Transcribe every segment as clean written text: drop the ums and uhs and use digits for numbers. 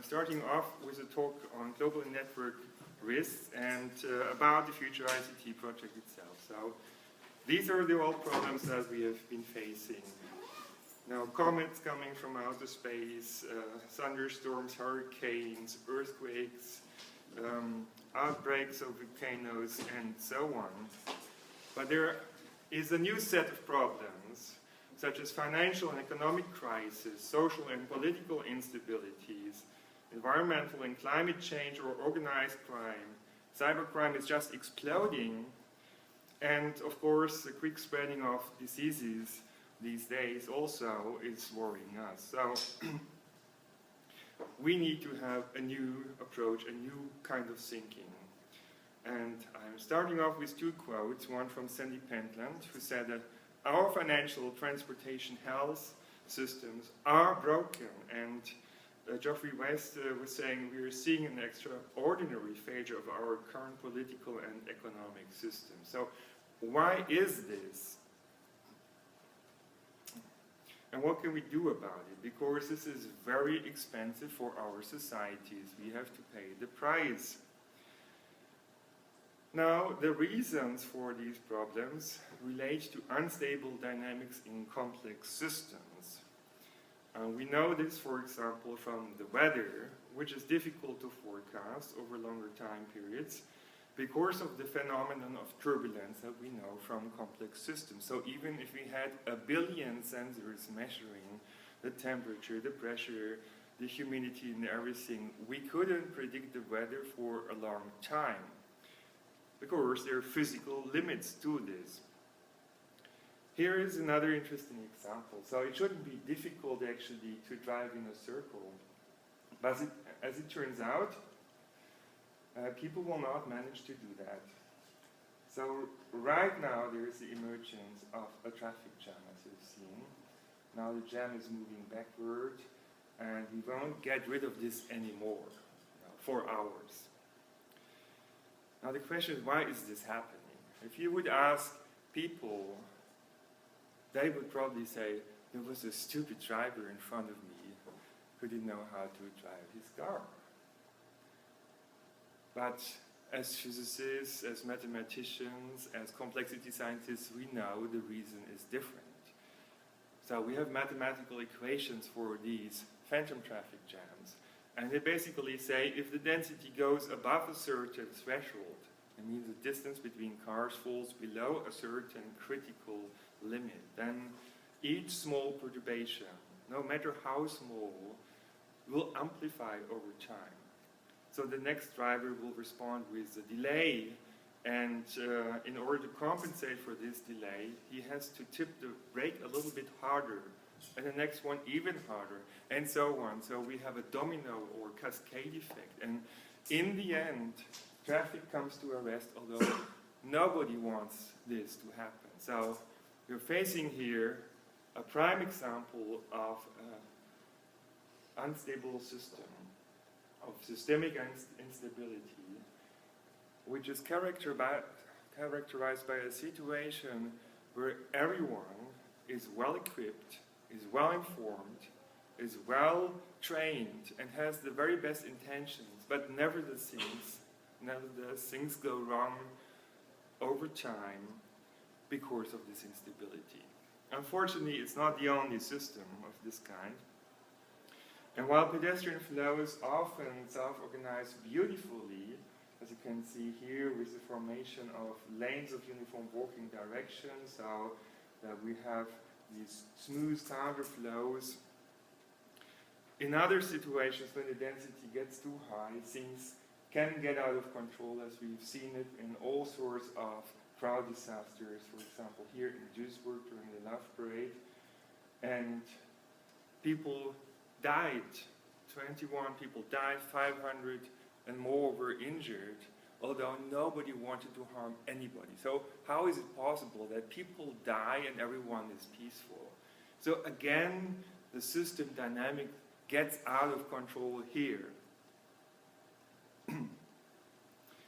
starting off with a talk on global network risks and about the future ICT project itself. So these are the old problems that we have been facing. Now, comets coming from outer space, thunderstorms, hurricanes, earthquakes, outbreaks of volcanoes, and so on. But there is a new set of problems, such as financial and economic crisis, social and political instabilities, environmental and climate change or organized crime. Cybercrime is just exploding, and of course the quick spreading of diseases these days also is worrying us. So we need to have a new approach, a new kind of thinking. And I'm starting off with two quotes, one from Sandy Pentland, who said that our financial, transportation, health systems are broken, and Geoffrey West was saying we are seeing an extraordinary failure of our current political and economic system. So why is this? And what can we do about it? Because this is very expensive for our societies. We have to pay the price. Now, the reasons for these problems relate to unstable dynamics in complex systems. We know this, for example, from the weather, which is difficult to forecast over longer time periods because of the phenomenon of turbulence that we know from complex systems. So even if we had 1 billion sensors measuring the temperature, the pressure, the humidity and everything, we couldn't predict the weather for a long time, because there are physical limits to this. Here is another interesting example. So it shouldn't be difficult actually to drive in a circle, but as it turns out, people will not manage to do that. So right now there is the emergence of a traffic jam, as you've seen. Now the jam is moving backward, and we won't get rid of this anymore for hours. Now the question is, why is this happening? If you would ask people, they would probably say, there was a stupid driver in front of me who didn't know how to drive his car. But as physicists, as mathematicians, as complexity scientists, we know the reason is different. So we have mathematical equations for these phantom traffic jams. And they basically say if the density goes above a certain threshold, it means the distance between cars falls below a certain critical limit, then each small perturbation, no matter how small, will amplify over time. So the next driver will respond with a delay, and in order to compensate for this delay, he has to tip the brake a little bit harder, and the next one even harder, and so on. So we have a domino or cascade effect, and in the end, traffic comes to a rest, although nobody wants this to happen. So we're facing here a prime example of an unstable system, of systemic instability, which is characterized by a situation where everyone is well equipped, is well informed, is well trained, and has the very best intentions, but nevertheless things go wrong over time because of this instability. Unfortunately, it's not the only system of this kind. And while pedestrian flows often self-organize beautifully, as you can see here with the formation of lanes of uniform walking direction, so that we have these smooth counter flows. In other situations, when the density gets too high, things can get out of control, as we've seen it in all sorts of crowd disasters, for example, here in Duisburg during the Love Parade. And people died, 21 people died, 500 and more were injured, although nobody wanted to harm anybody. So how is it possible that people die and everyone is peaceful? So again, the system dynamic gets out of control here.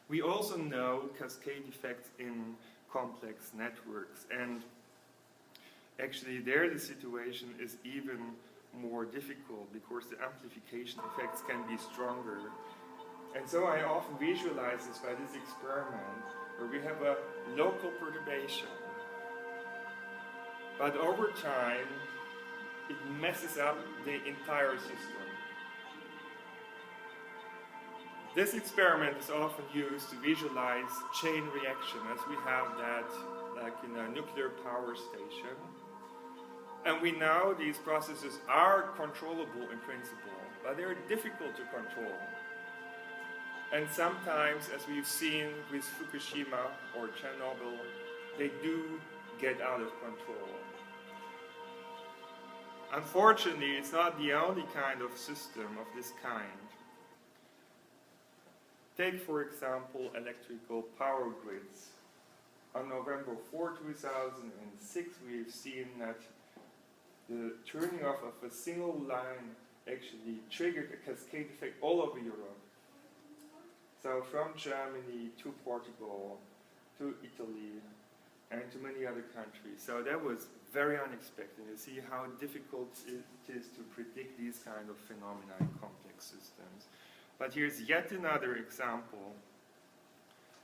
We also know cascade effects in complex networks, and actually there the situation is even more difficult because the amplification effects can be stronger. And so I often visualize this by this experiment where we have a local perturbation. But over time, it messes up the entire system. This experiment is often used to visualize chain reaction, as we have that like in a nuclear power station. And we know these processes are controllable in principle, but they're difficult to control. And sometimes, as we've seen with Fukushima or Chernobyl, they do get out of control. Unfortunately, it's not the only kind of system of this kind. Take, for example, electrical power grids. On November 4, 2006, we've seen that the turning off of a single line actually triggered a cascade effect all over Europe. So from Germany to Portugal, to Italy, and to many other countries. So that was very unexpected. You see how difficult it is to predict these kind of phenomena in complex systems. But here's yet another example.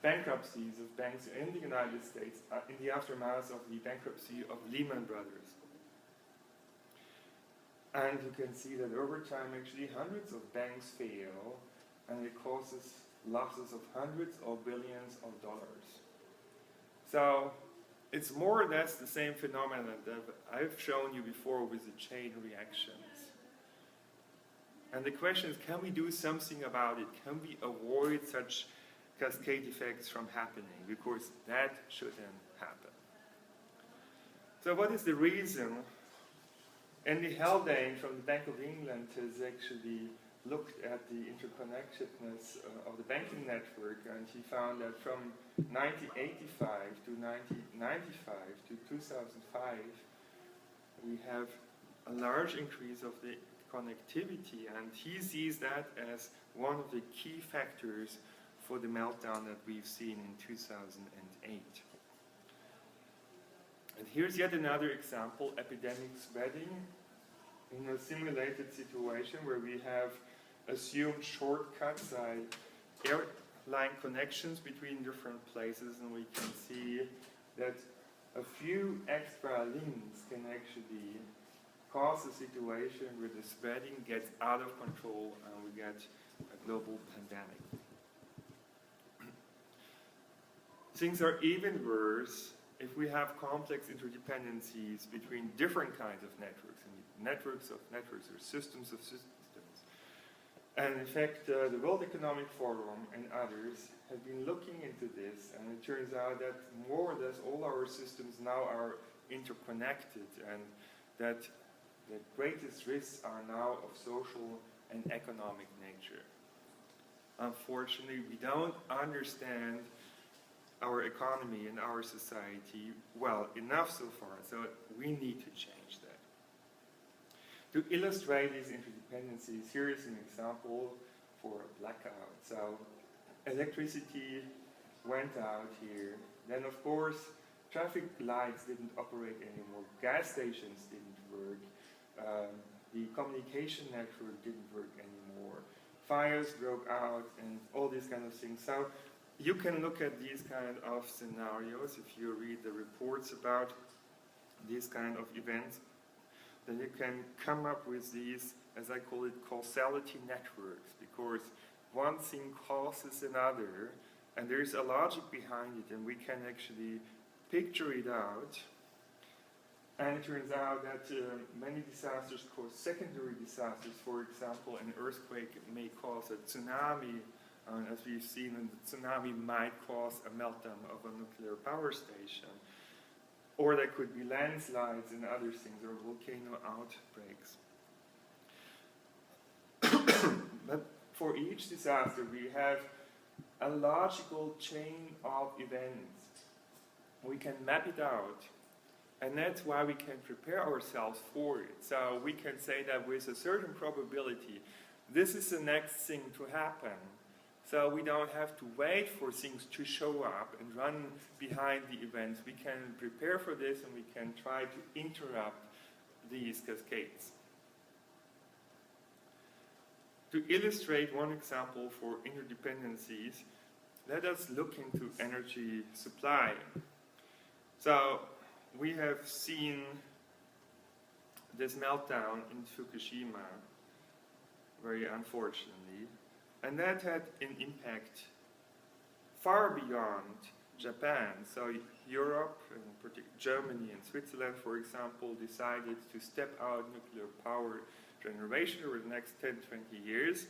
Bankruptcies of banks in the United States in the aftermath of the bankruptcy of Lehman Brothers. And you can see that over time, actually, hundreds of banks fail, and it causes losses of hundreds of billions of dollars. So it's more or less the same phenomenon that I've shown you before with the chain reactions. And the question is, can we do something about it? Can we avoid such cascade effects from happening? Because that shouldn't happen. So what is the reason? Andy Haldane from the Bank of England has actually looked at the interconnectedness of the banking network, and he found that from 1985 to 1995 to 2005, we have a large increase of the connectivity, and he sees that as one of the key factors for the meltdown that we've seen in 2008. And here's yet another example, epidemic spreading in a simulated situation where we have assumed shortcuts, airline connections between different places, and we can see that a few extra links can actually cause a situation where the spreading gets out of control and we get a global pandemic. Things are even worse if we have complex interdependencies between different kinds of networks, and networks or systems of systems. And in fact, the World Economic Forum and others have been looking into this, and it turns out that more or less all our systems now are interconnected, and that the greatest risks are now of social and economic nature. Unfortunately, we don't understand our economy and our society well enough so far, so we need to change that. To illustrate these interdependencies, here is an example for a blackout. So electricity went out here. Then, of course, traffic lights didn't operate anymore. Gas stations didn't work. The communication network didn't work anymore. Fires broke out and all these kind of things. So you can look at these kind of scenarios if you read the reports about these kind of events. Then you can come up with these, as I call it, causality networks, because one thing causes another, and there's a logic behind it, and we can actually picture it out. And it turns out that many disasters cause secondary disasters. For example, an earthquake may cause a tsunami, as we've seen, and the tsunami might cause a meltdown of a nuclear power station. Or there could be landslides and other things, or volcano outbreaks. But for each disaster, we have a logical chain of events. We can map it out, and that's why we can prepare ourselves for it. So we can say that with a certain probability, this is the next thing to happen. So we don't have to wait for things to show up and run behind the events. We can prepare for this, and we can try to interrupt these cascades. To illustrate one example for interdependencies, let us look into energy supply. So we have seen this meltdown in Fukushima, very unfortunately, and that had an impact far beyond Japan. So Europe, in particular Germany and Switzerland, for example, decided to step out nuclear power generation over the next 10, 20 years.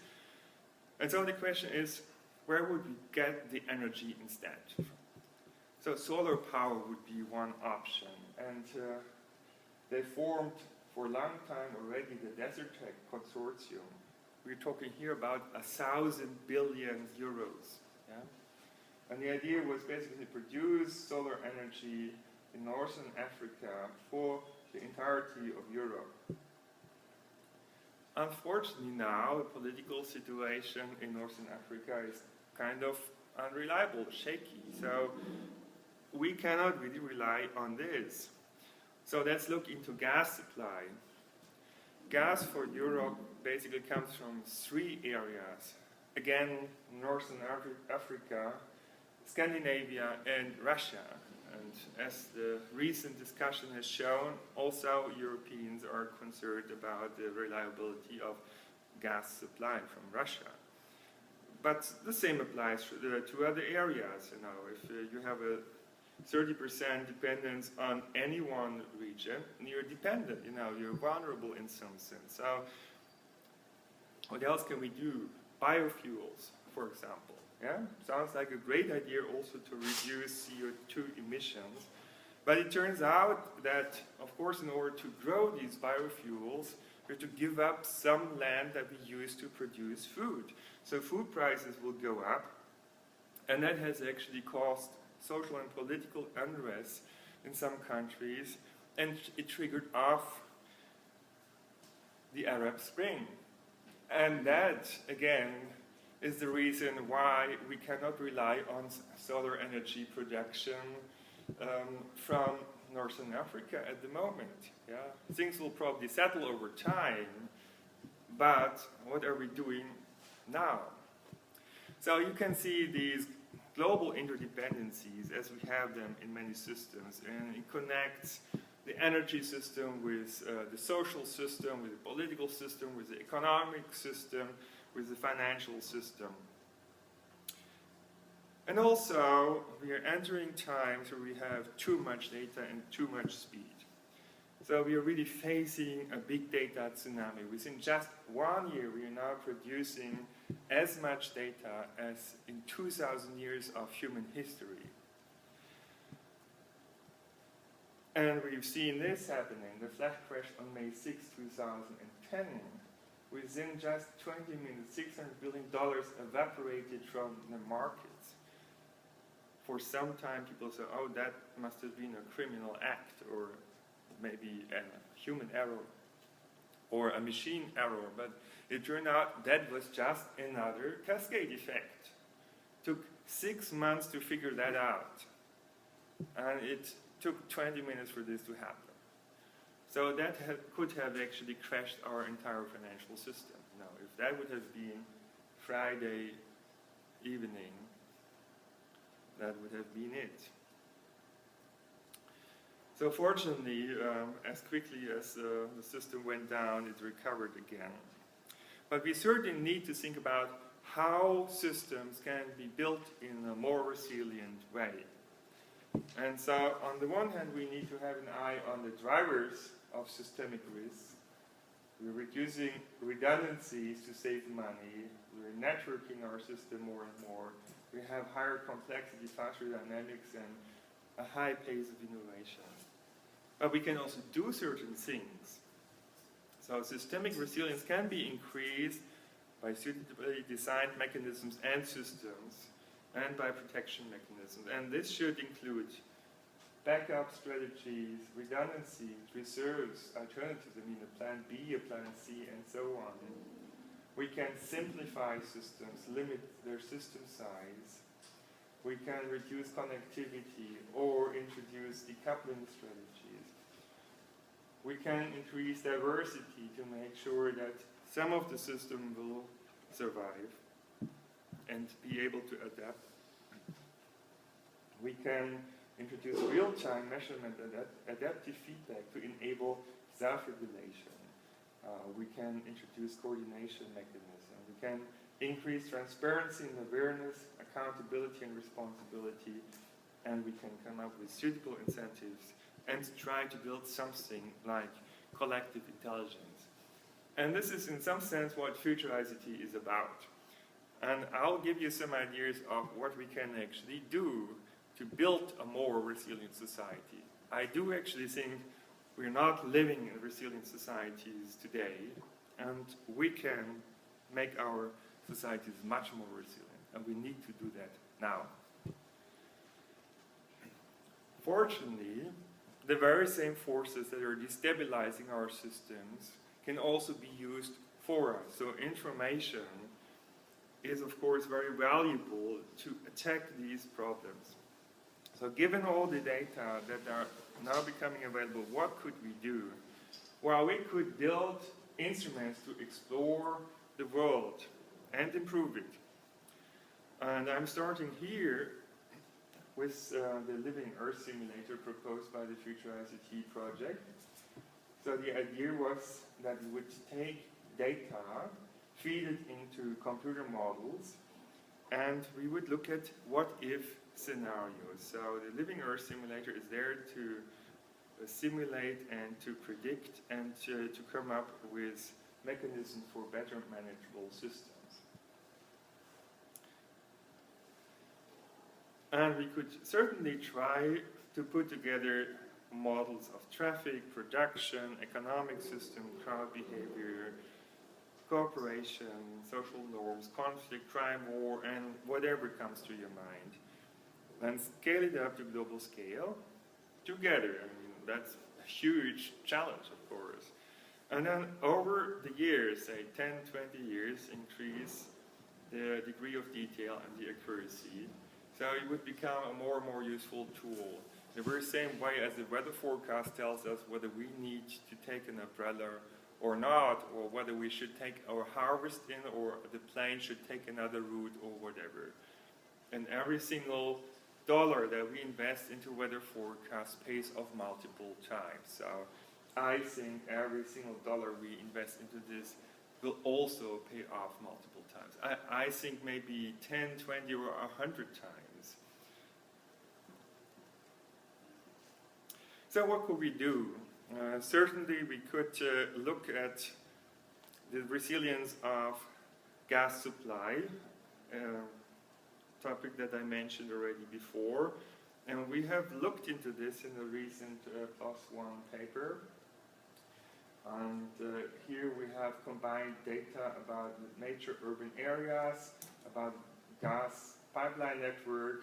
And so the question is, where would we get the energy instead? So solar power would be one option. And they formed for a long time already the Desertec Consortium. We're talking here about 1,000 billion euros. Yeah? And the idea was basically to produce solar energy in northern Africa for the entirety of Europe. Unfortunately now, the political situation in northern Africa is kind of unreliable, shaky. So we cannot really rely on this. So let's look into gas supply. Gas for Europe basically comes from 3 areas. Again, northern Africa, Scandinavia, and Russia. And as the recent discussion has shown, also Europeans are concerned about the reliability of gas supply from Russia. But the same applies to other areas. You know, if you have a 30% dependence on any one region, you're dependent, you know, you're vulnerable in some sense. So what else can we do? Biofuels, for example. Yeah? Sounds like a great idea also to reduce CO2 emissions. But it turns out that, of course, in order to grow these biofuels, we have to give up some land that we use to produce food. So food prices will go up, and that has actually caused social and political unrest in some countries, and it triggered off the Arab Spring. And that, again, is the reason why we cannot rely on solar energy production from northern Africa at the moment. Yeah? Things will probably settle over time, but what are we doing now? So you can see these global interdependencies as we have them in many systems, and it connects the energy system with the social system, with the political system, with the economic system, with the financial system. And also, we are entering times where we have too much data and too much speed. So we are really facing a big data tsunami. Within just 1 year, we are now producing as much data as in 2,000 years of human history. And we've seen this happening. The flash crash on May 6, 2010. Within just 20 minutes, $600 billion evaporated from the markets. For some time, people say, oh, that must have been a criminal act, or maybe a human error, or a machine error. But it turned out that was just another cascade effect. Took 6 months to figure that out. And it took 20 minutes for this to happen. So that could have actually crashed our entire financial system. Now, if that would have been Friday evening, that would have been it. So fortunately, as quickly as the system went down, it recovered again. But we certainly need to think about how systems can be built in a more resilient way. And so, on the one hand, we need to have an eye on the drivers of systemic risk. We're reducing redundancies to save money. We're networking our system more and more. We have higher complexity, faster dynamics, and a high pace of innovation. But we can also do certain things. So systemic resilience can be increased by suitably designed mechanisms and systems, and by protection mechanisms. And this should include backup strategies, redundancies, reserves, alternatives, I mean a plan B, a plan C, and so on. We can simplify systems, limit their system size. We can reduce connectivity or introduce decoupling strategies. We can increase diversity to make sure that some of the system will survive and be able to adapt. We can introduce real-time measurement and adaptive feedback to enable self-regulation. We can introduce coordination mechanisms. We can increase transparency and awareness, accountability and responsibility, and we can come up with suitable incentives and try to build something like collective intelligence. And this is in some sense what future ICT is about. And I'll give you some ideas of what we can actually do to build a more resilient society. I do actually think we're not living in resilient societies today, and we can make our societies much more resilient, and we need to do that now. Fortunately, the very same forces that are destabilizing our systems can also be used for us. So information is, of course, very valuable to attack these problems. So given all the data that are now becoming available, what could we do? Well, we could build instruments to explore the world and improve it. And I'm starting here with the Living Earth simulator proposed by the Future ICT project. So the idea was that we would take data, feed it into computer models, and we would look at what-if scenarios. So the Living Earth simulator is there to simulate and to predict and to come up with mechanisms for better manageable systems. And we could certainly try to put together models of traffic, production, economic system, crowd behavior, cooperation, social norms, conflict, crime, war, and whatever comes to your mind. And scale it up to global scale together. I mean, that's a huge challenge, of course. And then over the years, say 10, 20 years, increase the degree of detail and the accuracy. So it would become a more and more useful tool. The very same way as the weather forecast tells us whether we need to take an umbrella or not, or whether we should take our harvest in, or the plane should take another route, or whatever. And every single dollar that we invest into weather forecasts pays off multiple times. So I think every single dollar we invest into this will also pay off multiple times. I think maybe 10, 20, or 100 times. So what could we do? Certainly we could look at the resilience of gas supply, topic that I mentioned already before. And we have looked into this in a recent +1 paper. And here we have combined data about major urban areas, about gas pipeline network,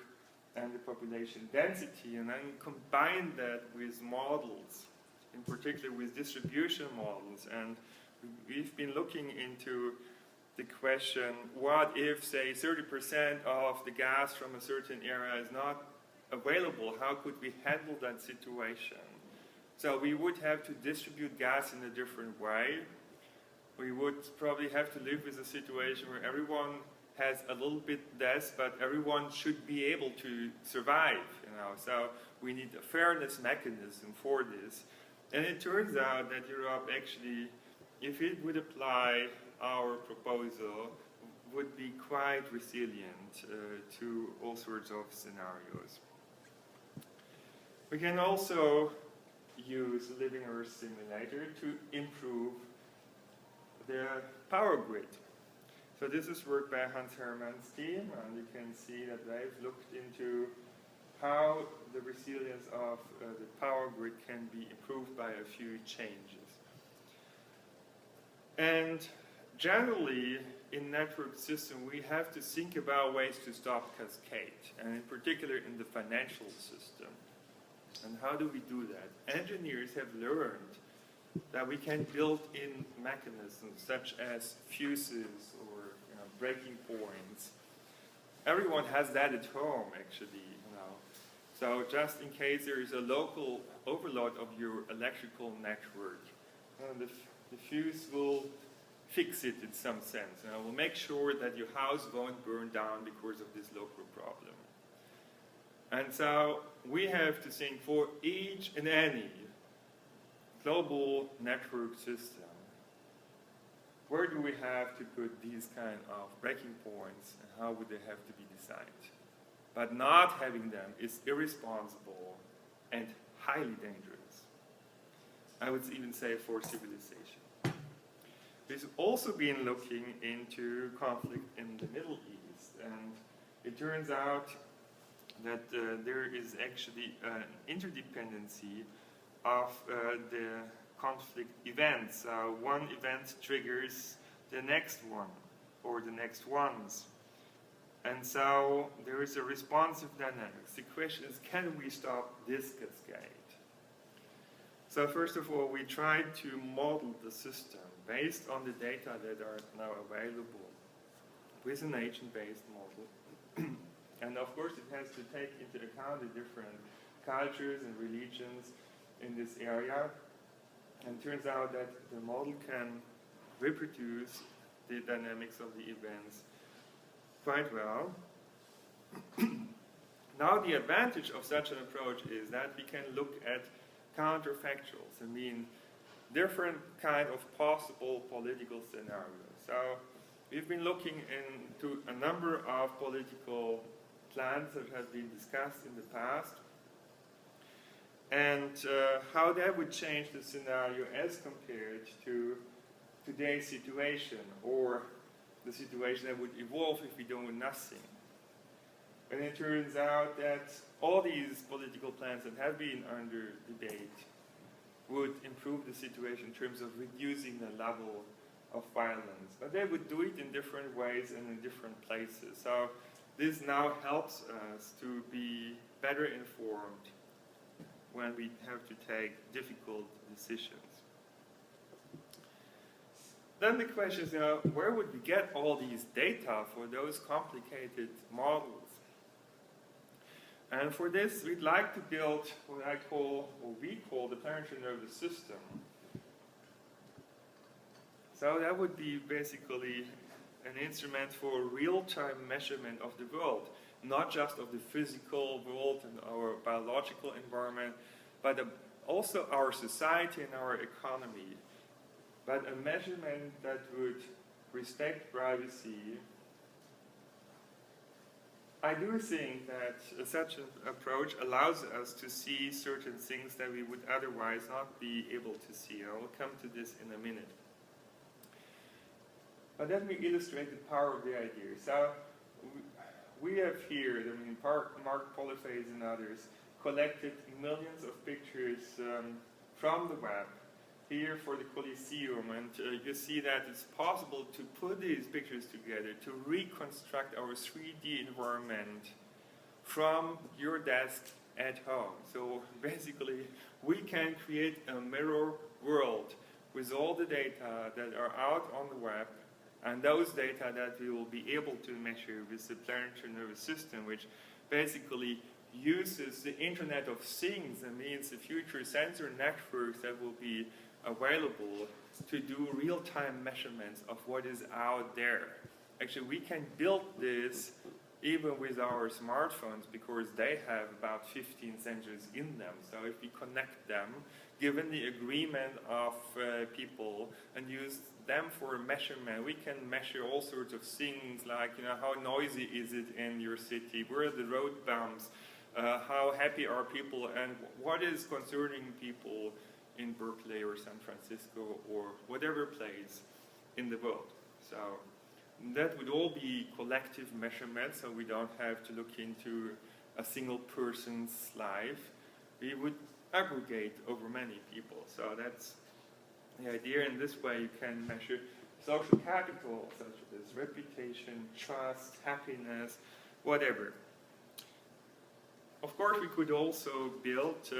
and the population density, and then combine that with models, in particular with distribution models. And we've been looking into the question, what if, say, 30% of the gas from a certain area is not available? How could we handle that situation? So we would have to distribute gas in a different way. We would probably have to live with a situation where everyone has a little bit less, but everyone should be able to survive, you know. So we need a fairness mechanism for this. And it turns out that Europe actually, if it would apply our proposal, would be quite resilient to all sorts of scenarios. We can also use Living Earth simulator to improve the power grid. So this is work by Hans Hermann's team, and you can see that they've looked into how the resilience of the power grid can be improved by a few changes. And generally, in network system, we have to think about ways to stop cascade, and in particular in the financial system. And how do we do that? Engineers have learned that we can build in mechanisms such as fuses or breaking points. Everyone has that at home, actually. So just in case there is a local overload of your electrical network, the fuse will fix it in some sense. And I will make sure that your house won't burn down because of this local problem. And so we have to think for each and any global network system, where do we have to put these kind of breaking points and how would they have to be designed? But not having them is irresponsible and highly dangerous. I would even say for civilization. We've also been looking into conflict in the Middle East, and it turns out that there is actually an interdependency of the conflict events. One event triggers the next one, or the next ones. And so there is a responsive dynamics. The question is, can we stop this cascade? So first of all, we tried to model the system based on the data that are now available with an agent-based model. And of course, it has to take into account the different cultures and religions in this area. And it turns out that the model can reproduce the dynamics of the events quite well. Now, the advantage of such an approach is that we can look at counterfactuals. I mean, different kind of possible political scenarios. So we've been looking into a number of political plans that have been discussed in the past, and how that would change the scenario as compared to today's situation, or the situation that would evolve if we do nothing. And it turns out that all these political plans that have been under debate would improve the situation in terms of reducing the level of violence. But they would do it in different ways and in different places. So this now helps us to be better informed when we have to take difficult decisions. Then the question is, where would we get all these data for those complicated models? And for this, we'd like to build what we call the planetary nervous system. So that would be basically an instrument for real-time measurement of the world, not just of the physical world and our biological environment, but also our society and our economy. But a measurement that would respect privacy. I do think that such an approach allows us to see certain things that we would otherwise not be able to see. I will come to this in a minute. But let me illustrate the power of the idea. So we have here, Mark Polyphase and others, collected millions of pictures from the web here for the Colosseum, and you see that it's possible to put these pictures together to reconstruct our 3D environment from your desk at home. So basically, we can create a mirror world with all the data that are out on the web, and those data that we will be able to measure with the planetary nervous system, which basically uses the Internet of Things, and means the future sensor networks that will be available to do real-time measurements of what is out there. Actually, we can build this even with our smartphones because they have about 15 sensors in them. So if we connect them, given the agreement of people, and use them for measurement, we can measure all sorts of things like, how noisy is it in your city, where are the road bumps, how happy are people, and what is concerning people in Berkeley or San Francisco or whatever place in the world. So that would all be collective measurements, so we don't have to look into a single person's life. We would aggregate over many people. So that's the idea. In this way, you can measure social capital, such as reputation, trust, happiness, whatever. Of course, we could also build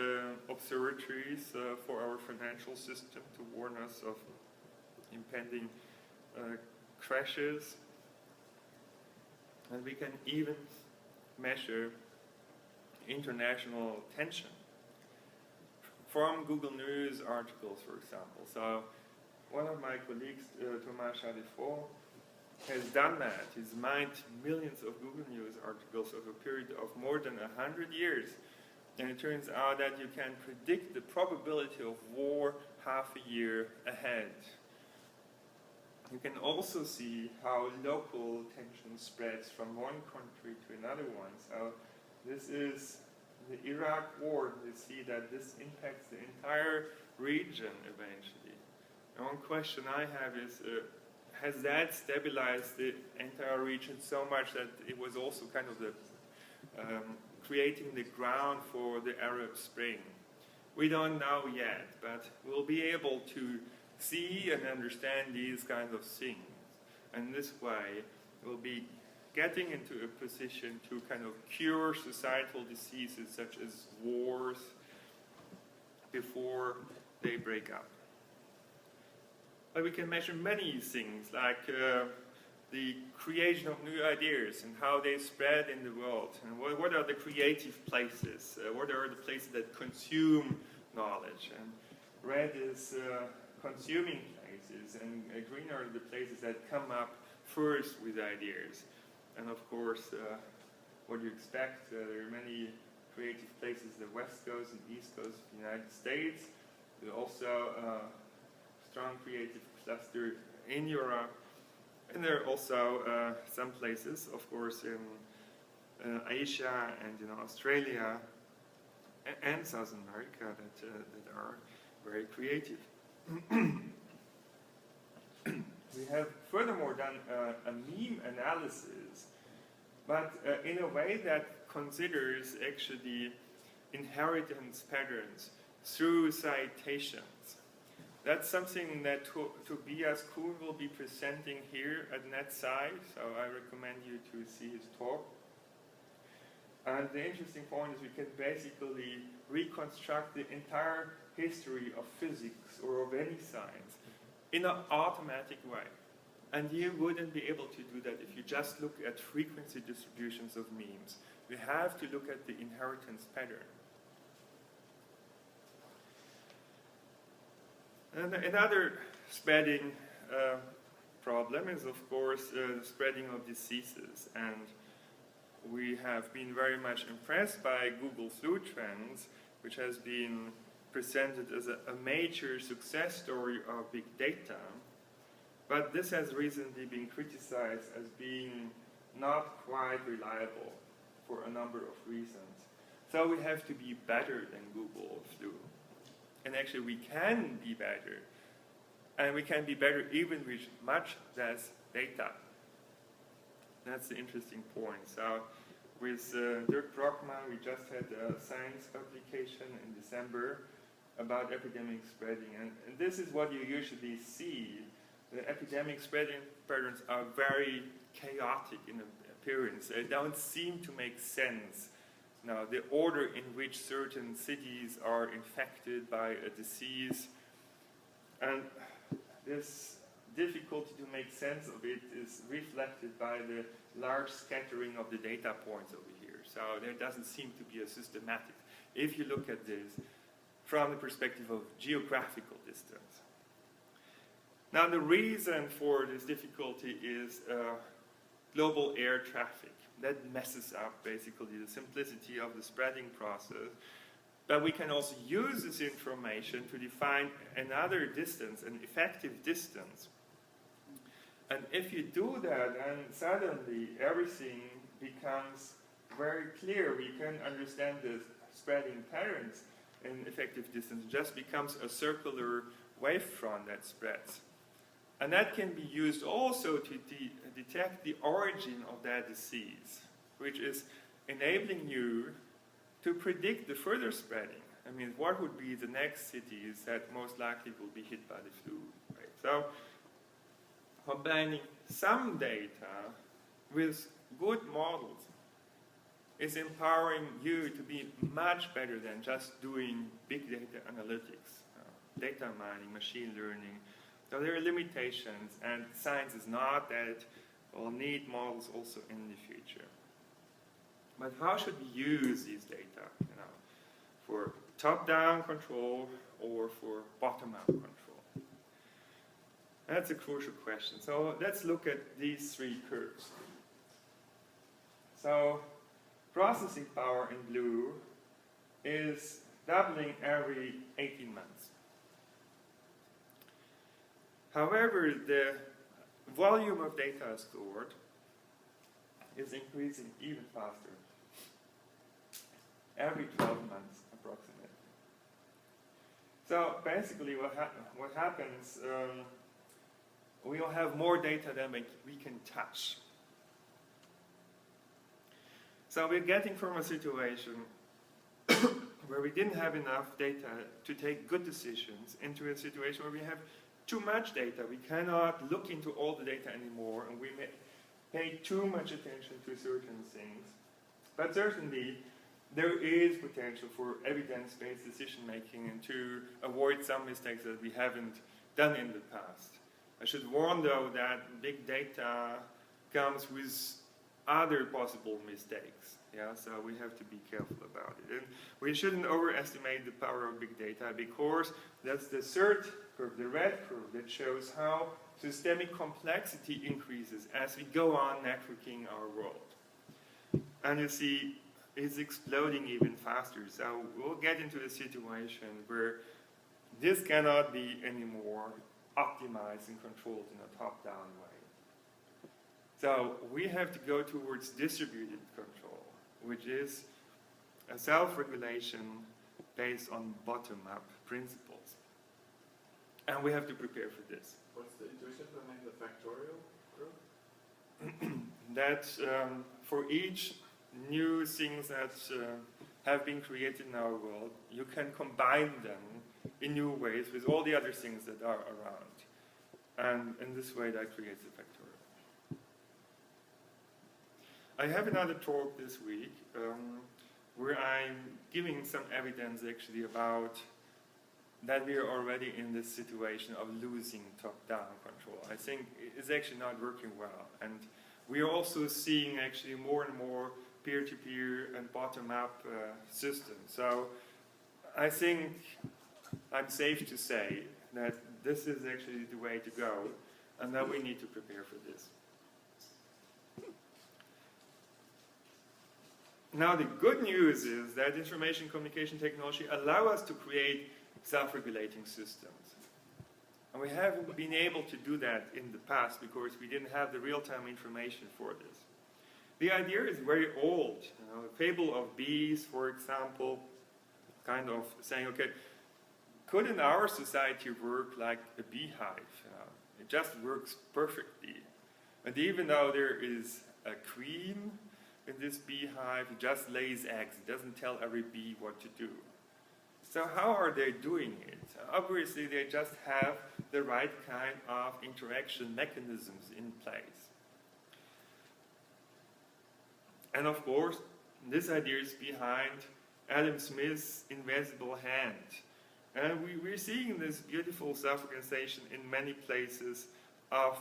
observatories for our financial system to warn us of impending crashes. And we can even measure international tension from Google News articles, for example. So one of my colleagues, Thomas Chadefort, has done that. He's mined millions of Google News articles over a period of more than 100 years. And it turns out that you can predict the probability of war half a year ahead. You can also see how local tension spreads from one country to another one. So this is the Iraq War. You see that this impacts the entire region eventually. And one question I have is, has that stabilized the entire region so much that it was also kind of the creating the ground for the Arab Spring? We don't know yet, but we'll be able to see and understand these kinds of things. And this way, we'll be getting into a position to kind of cure societal diseases such as wars before they break up. But we can measure many things, like the creation of new ideas and how they spread in the world. And what are the creative places? What are the places that consume knowledge? And red is consuming places, and green are the places that come up first with ideas. And of course, what you expect, there are many creative places, the West Coast and East Coast of the United States. There are also strong creative cluster in Europe. And there are also some places, of course, in Asia and in Australia and South America that are very creative. We have furthermore done a meme analysis, but in a way that considers actually inheritance patterns through citations. That's something that Tobias Kuhn will be presenting here at NetSci, so I recommend you to see his talk. And the interesting point is we can basically reconstruct the entire history of physics or of any science in an automatic way. And you wouldn't be able to do that if you just look at frequency distributions of memes. You have to look at the inheritance pattern. And another spreading problem is, of course, the spreading of diseases. And we have been very much impressed by Google Flu Trends, which has been presented as a major success story of big data. But this has recently been criticized as being not quite reliable for a number of reasons. So we have to be better than Google Flu. And actually we can be better. And we can be better even with much less data. That's the interesting point. So with Dirk Brockman, we just had a science publication in December about epidemic spreading. And this is what you usually see. The epidemic spreading patterns are very chaotic in appearance. They don't seem to make sense. Now, the order in which certain cities are infected by a disease, and this difficulty to make sense of it is reflected by the large scattering of the data points over here. So there doesn't seem to be a systematic, if you look at this from the perspective of geographical distance. Now, the reason for this difficulty is global air traffic. That messes up basically the simplicity of the spreading process. But we can also use this information to define another distance, an effective distance. And if you do that, then suddenly everything becomes very clear. We can understand the spreading patterns in effective distance. It just becomes a circular wavefront that spreads. And that can be used also to detect the origin of that disease, which is enabling you to predict the further spreading. I mean, what would be the next cities that most likely will be hit by the flu, right? So, combining some data with good models is empowering you to be much better than just doing big data analytics, data mining, machine learning. So there are limitations, and science is not that we'll need models also in the future. But how should we use these data, for top-down control or for bottom-up control? That's a crucial question. So let's look at these three curves. So processing power in blue is doubling every 18 months. However, the volume of data stored is increasing even faster, every 12 months approximately. So basically what happens, we'll have more data than we can touch. So we're getting from a situation where we didn't have enough data to take good decisions into a situation where we have too much data. We cannot look into all the data anymore, and we may pay too much attention to certain things. But certainly, there is potential for evidence-based decision-making and to avoid some mistakes that we haven't done in the past. I should warn, though, that big data comes with other possible mistakes. Yeah, so we have to be careful about it. And we shouldn't overestimate the power of big data, because that's the third curve, the red curve, that shows how systemic complexity increases as we go on networking our world. And you see, it's exploding even faster. So we'll get into a situation where this cannot be anymore optimized and controlled in a top-down way. So we have to go towards distributed control, which is a self-regulation based on bottom-up principles. And we have to prepare for this. What's the intuition behind the factorial group? That for each new things that have been created in our world, you can combine them in new ways with all the other things that are around. And in this way, that creates a factorial. I have another talk this week where I'm giving some evidence actually about that we are already in this situation of losing top-down control. I think it's actually not working well. And we are also seeing actually more and more peer-to-peer and bottom-up systems. So I think I'm safe to say that this is actually the way to go, and that we need to prepare for this. Now the good news is that information communication technology allow us to create self-regulating systems. And we haven't been able to do that in the past because we didn't have the real-time information for this. The idea is very old. The fable of bees, for example, kind of saying, okay, couldn't our society work like a beehive? It just works perfectly. And even though there is a queen in this beehive, it just lays eggs. It doesn't tell every bee what to do. So how are they doing it? Obviously, they just have the right kind of interaction mechanisms in place. And of course, this idea is behind Adam Smith's invisible hand. And we're seeing this beautiful self-organization in many places of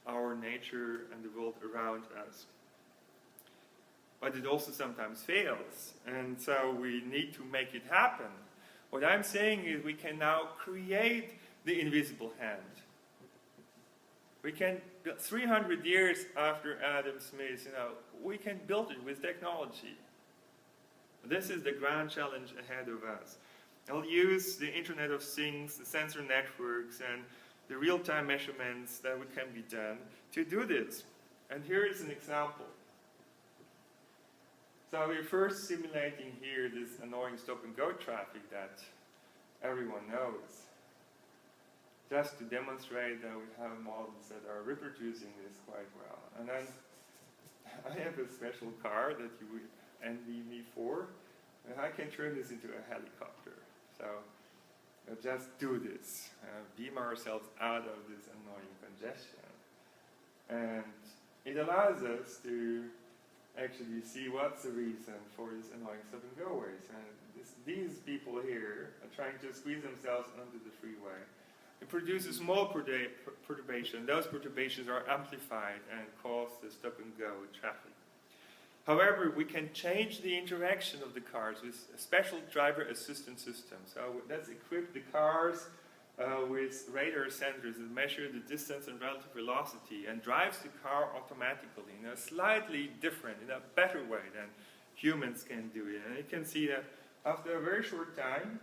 our nature and the world around us. But it also sometimes fails, and so we need to make it happen. What I'm saying is we can now create the invisible hand. We can, 300 years after Adam Smith, we can build it with technology. This is the grand challenge ahead of us. I'll use the Internet of Things, the sensor networks, and the real-time measurements that can be done to do this. And here is an example. So we're first simulating here this annoying stop-and-go traffic that everyone knows, just to demonstrate that we have models that are reproducing this quite well. And then I have a special car that you would envy me for, and I can turn this into a helicopter. So we'll just do this, beam ourselves out of this annoying congestion. And it allows us to actually see what's the reason for this annoying stop-and-go-ways. And these people here are trying to squeeze themselves onto the freeway. It produces small perturbation. Those perturbations are amplified and cause the stop-and-go traffic. However, we can change the interaction of the cars with a special driver assistance system. So let's equip the cars with radar sensors that measure the distance and relative velocity and drives the car automatically in a slightly different, in a better way than humans can do it. And you can see that after a very short time,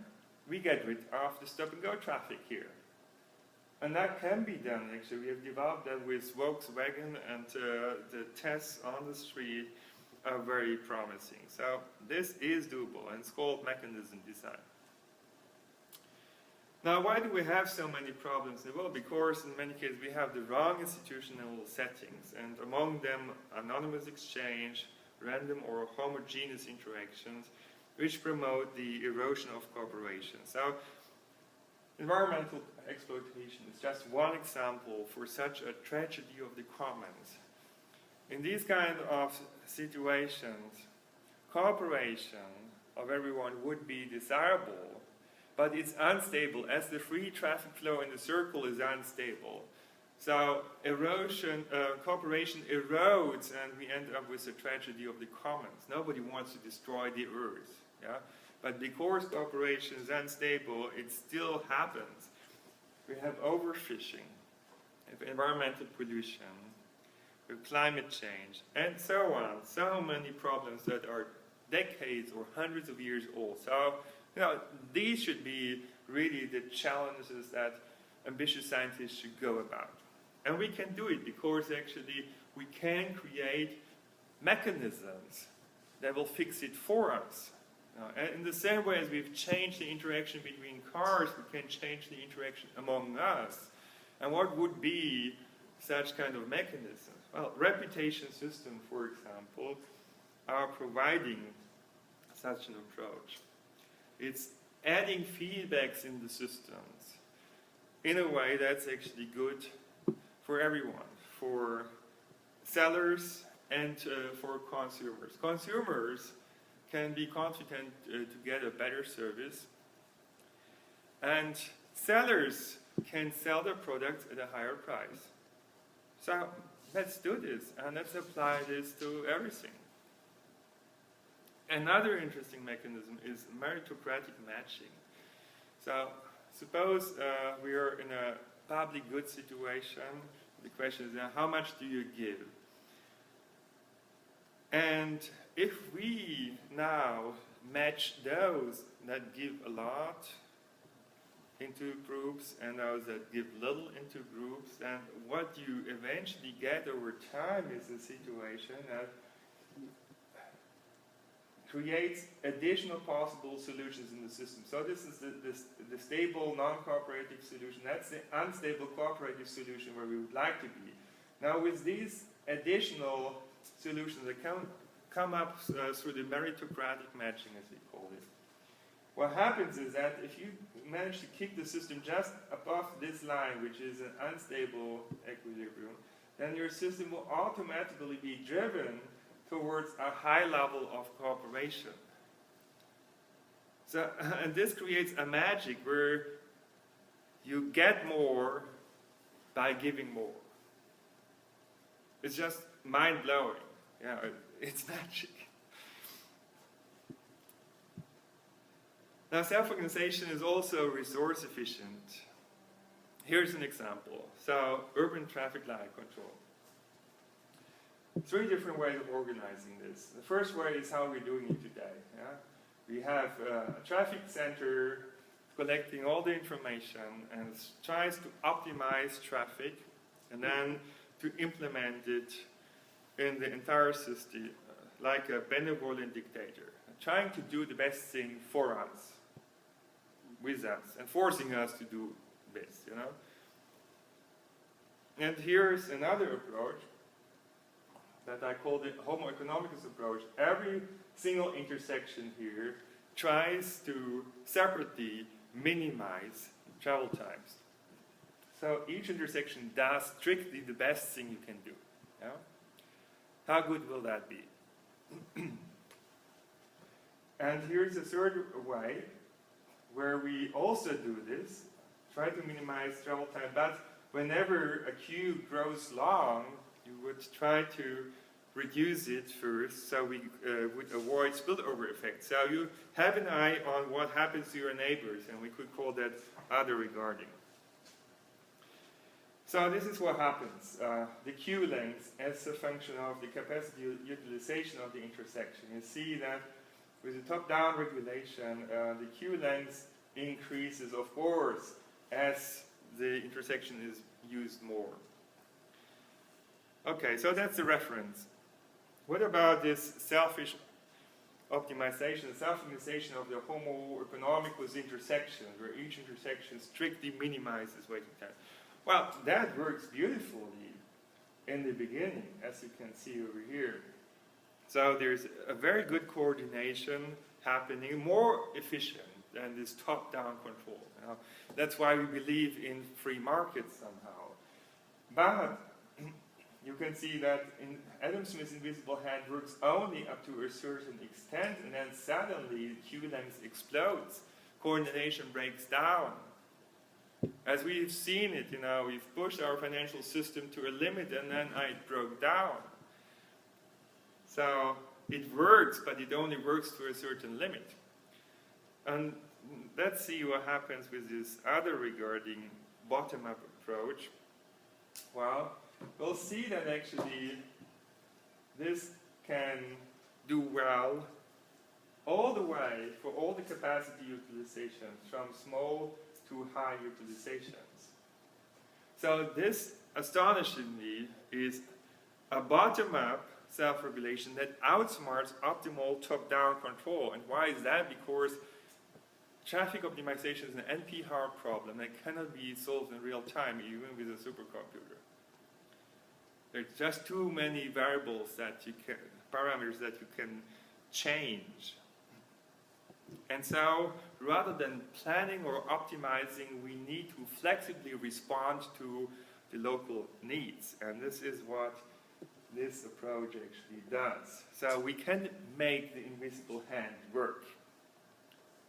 we get rid of the stop-and-go traffic here. And that can be done, actually. We have developed that with Volkswagen, and the tests on the street are very promising. So this is doable, and it's called mechanism design. Now, why do we have so many problems? Well, because in many cases we have the wrong institutional settings, and among them anonymous exchange, random or homogeneous interactions, which promote the erosion of cooperation. So, environmental exploitation is just one example for such a tragedy of the commons. In these kind of situations, cooperation of everyone would be desirable, but it's unstable, as the free traffic flow in the circle is unstable. So cooperation erodes, and we end up with a tragedy of the commons. Nobody wants to destroy the earth, yeah? But because cooperation is unstable, it still happens. We have overfishing, we have environmental pollution, we have climate change, and so on. So many problems that are decades or hundreds of years old. So, these should be really the challenges that ambitious scientists should go about. And we can do it because actually we can create mechanisms that will fix it for us. And in the same way as we've changed the interaction between cars, we can change the interaction among us. And what would be such kind of mechanisms? Well, reputation systems, for example, are providing such an approach. It's adding feedbacks in the systems in a way that's actually good for everyone, for sellers and for consumers. Consumers can be confident to get a better service, and sellers can sell their products at a higher price. So let's do this, and let's apply this to everything. Another interesting mechanism is meritocratic matching. So suppose we are in a public good situation. The question is, how much do you give? And if we now match those that give a lot into groups and those that give little into groups, then what you eventually get over time is a situation that creates additional possible solutions in the system. So this is the stable, non-cooperative solution. That's the unstable cooperative solution where we would like to be. Now with these additional solutions that come up through the meritocratic matching, as we call it, what happens is that if you manage to kick the system just above this line, which is an unstable equilibrium, then your system will automatically be driven towards a high level of cooperation. So, and this creates a magic where you get more by giving more. It's just mind-blowing. It's magic. Now, self-organization is also resource efficient. Here's an example. So, urban traffic light control. 3 different ways of organizing this. The first way is how we're doing it today. We have a traffic center collecting all the information and tries to optimize traffic and then to implement it in the entire system like a benevolent dictator, trying to do the best thing for us, with us, and forcing us to do this, And here's another approach that I call the Homo economicus approach. Every single intersection here tries to separately minimize travel times. So each intersection does strictly the best thing you can do. How good will that be? And here's a third way where we also do this, try to minimize travel time, but whenever a queue grows long, you would try to reduce it first so we would avoid spillover effects. So you have an eye on what happens to your neighbors, and we could call that other regarding. So this is what happens. The queue length as a function of the capacity utilization of the intersection. You see that with the top-down regulation, the queue length increases, of course, as the intersection is used more. Okay, so that's the reference. What about this selfish optimization, self-optimization of the Homo economicus intersection, where each intersection strictly minimizes waiting time? Well, that works beautifully in the beginning, as you can see over here. So there's a very good coordination happening, more efficient than this top-down control. You know? That's why we believe in free markets somehow. But you can see that in Adam Smith's invisible hand works only up to a certain extent, and then suddenly the queue length explodes. Coordination breaks down. As we've seen it, you know, we've pushed our financial system to a limit, and then it broke down. So it works, but it only works to a certain limit. And let's see what happens with this other regarding bottom-up approach. Well, we'll see that actually this can do well all the way for all the capacity utilizations, from small to high utilizations. So this, astonishingly, is a bottom-up self-regulation that outsmarts optimal top-down control. And why is that? Because traffic optimization is an NP-hard problem that cannot be solved in real time, even with a supercomputer. There's just too many variables that you can, parameters that you can change. And so, rather than planning or optimizing, we need to flexibly respond to the local needs. And this is what this approach actually does. So we can make the invisible hand work.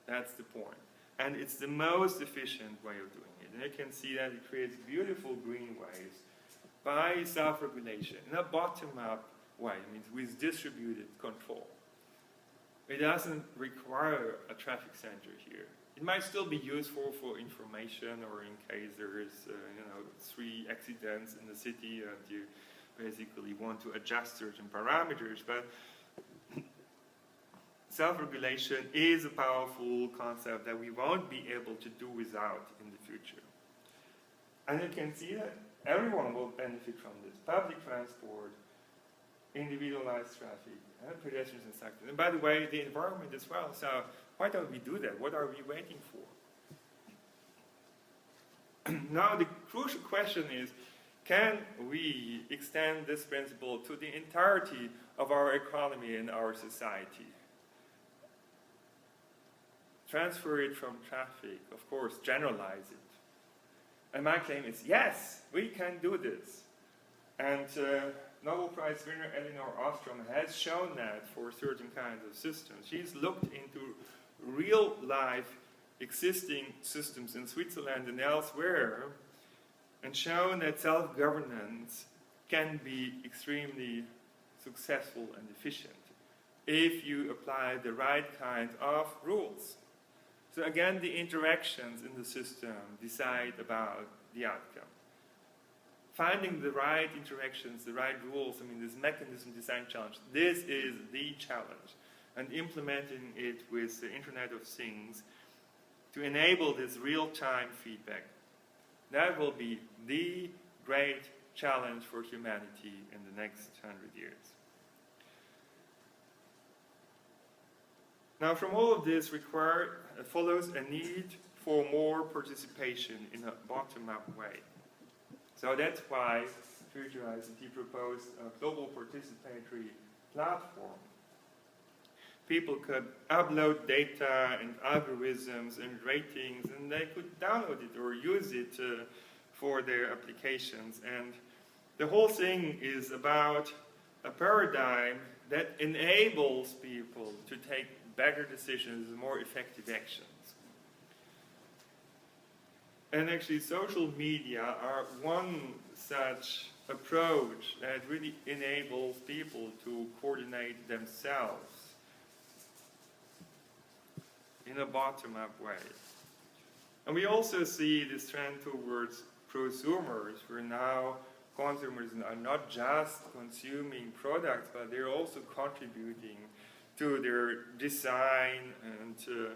That's the point. And it's the most efficient way of doing it. And you can see that it creates beautiful greenways by self-regulation in a bottom-up way, it means with distributed control. It doesn't require a traffic center here. It might still be useful for information, or in case there is, 3 accidents in the city and you basically want to adjust certain parameters. But self-regulation is a powerful concept that we won't be able to do without in the future. And you can see that everyone will benefit from this. Public transport, individualized traffic, and pedestrians and cyclists. And by the way, the environment as well. So why don't we do that? What are we waiting for? Now the crucial question is, can we extend this principle to the entirety of our economy and our society? Transfer it from traffic, of course, generalize it. And my claim is, yes, we can do this. And Nobel Prize winner Elinor Ostrom has shown that for certain kinds of systems. She's looked into real-life existing systems in Switzerland and elsewhere and shown that self-governance can be extremely successful and efficient if you apply the right kind of rules. So again, the interactions in the system decide about the outcome. Finding the right interactions, the right rules, this mechanism design challenge, this is the challenge. And implementing it with the Internet of Things to enable this real-time feedback, that will be the great challenge for humanity in the next 100 years. Now, from all of this follows a need for more participation in a bottom-up way. So that's why Future ICT proposed a global participatory platform. People could upload data and algorithms and ratings, and they could download it or use it for their applications. And the whole thing is about a paradigm that enables people to take better decisions and more effective actions. And actually, social media are one such approach that really enables people to coordinate themselves in a bottom-up way. And we also see this trend towards prosumers, where now consumers are not just consuming products, but they're also contributing to their design and to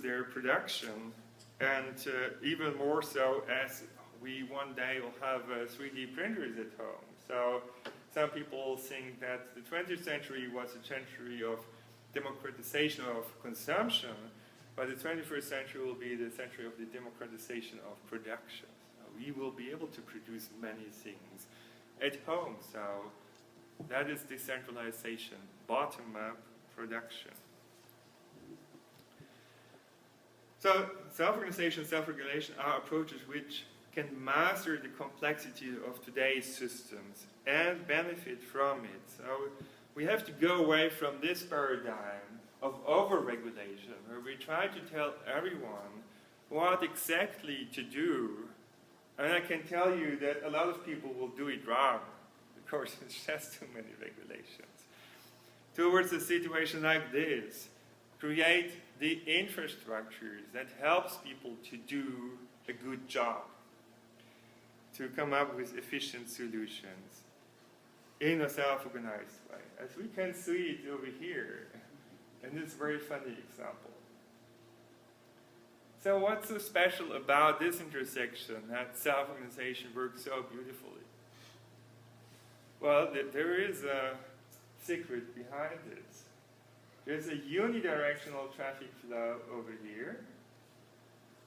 their production, and even more so as we one day will have 3D printers at home. So some people think that the 20th century was a century of democratization of consumption, but the 21st century will be the century of the democratization of production. So we will be able to produce many things at home. So that is decentralization, bottom-up production. So self-organization, self-regulation are approaches which can master the complexity of today's systems and benefit from it. So we have to go away from this paradigm of over-regulation, where we try to tell everyone what exactly to do, and I can tell you that a lot of people will do it wrong, because it's just too many regulations. Towards a situation like this, create the infrastructures that helps people to do a good job, to come up with efficient solutions in a self-organized way. As we can see it over here, in this very funny example. So what's so special about this intersection that self-organization works so beautifully? Well, there is a secret behind this. There's a unidirectional traffic flow over here.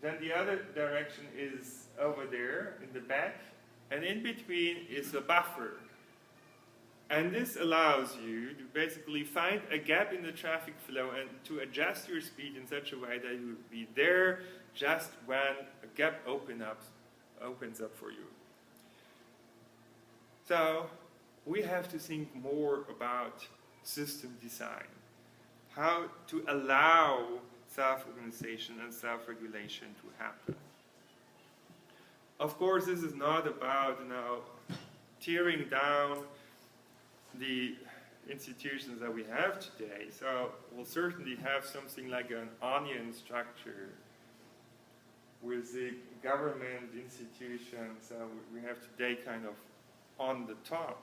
Then the other direction is over there in the back. And in between is a buffer. And this allows you to basically find a gap in the traffic flow and to adjust your speed in such a way that you will be there just when a gap opens up for you. So we have to think more about system design, how to allow self-organization and self-regulation to happen. Of course, this is not about tearing down the institutions that we have today. So we'll certainly have something like an onion structure with the government institutions we have today kind of on the top.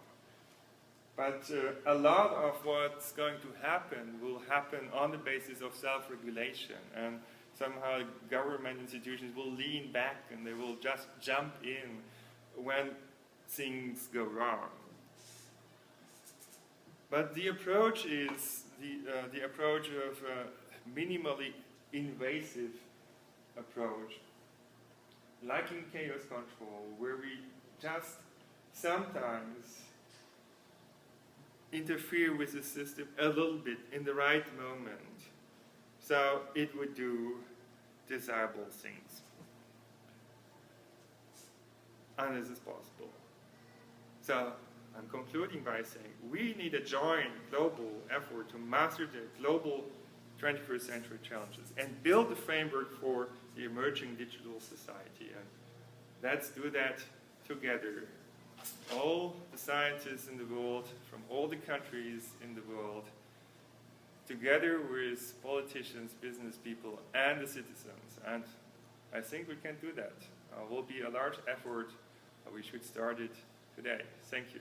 But a lot of what's going to happen will happen on the basis of self-regulation, and somehow government institutions will lean back and they will just jump in when things go wrong. But the approach is the approach of a minimally invasive approach, like in chaos control, where we just sometimes interfere with the system a little bit in the right moment, so it would do desirable things. And this is possible. So I'm concluding by saying we need a joint global effort to master the global 21st century challenges and build the framework for the emerging digital society. And let's do that together. All the scientists in the world, from all the countries in the world, together with politicians, business people, and the citizens. And I think we can do that. It will be a large effort. We should start it today. Thank you.